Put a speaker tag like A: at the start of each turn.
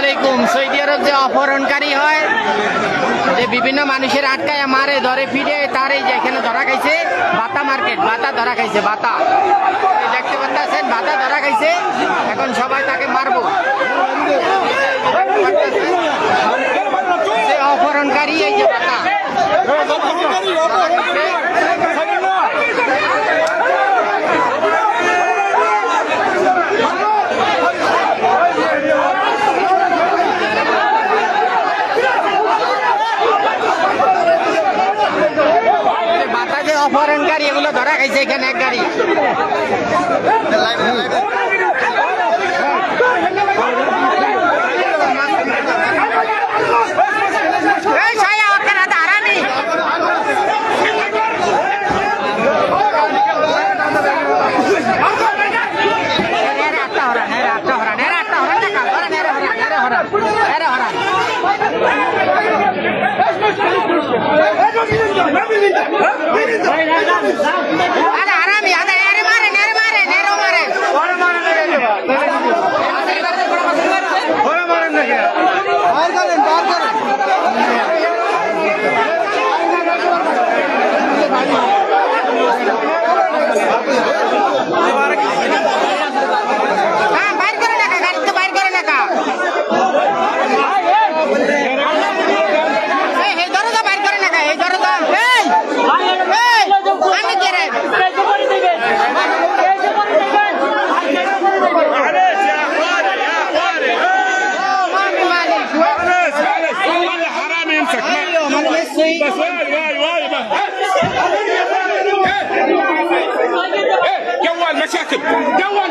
A: আলাইকুম। সৌদি আরব যে অপহরণকারী হয়, যে বিভিন্ন মানুষের আটকায় মারে, ধরে ফিরে, তার এই যে এখানে ধরা খাইছে বাতা মার্কেট, বাতা ধরা খাইছে, বাতা দেখতে পাচ্ছেন, বাতা ধরা খাইছে। এখন সবাই তাকে মারবো। যে অপহরণকারী এই যে বাতা অপহরণকারী এগুলো ধরা খাইছে এখানে এক গাড়ি।
B: جوال مشاكل جوال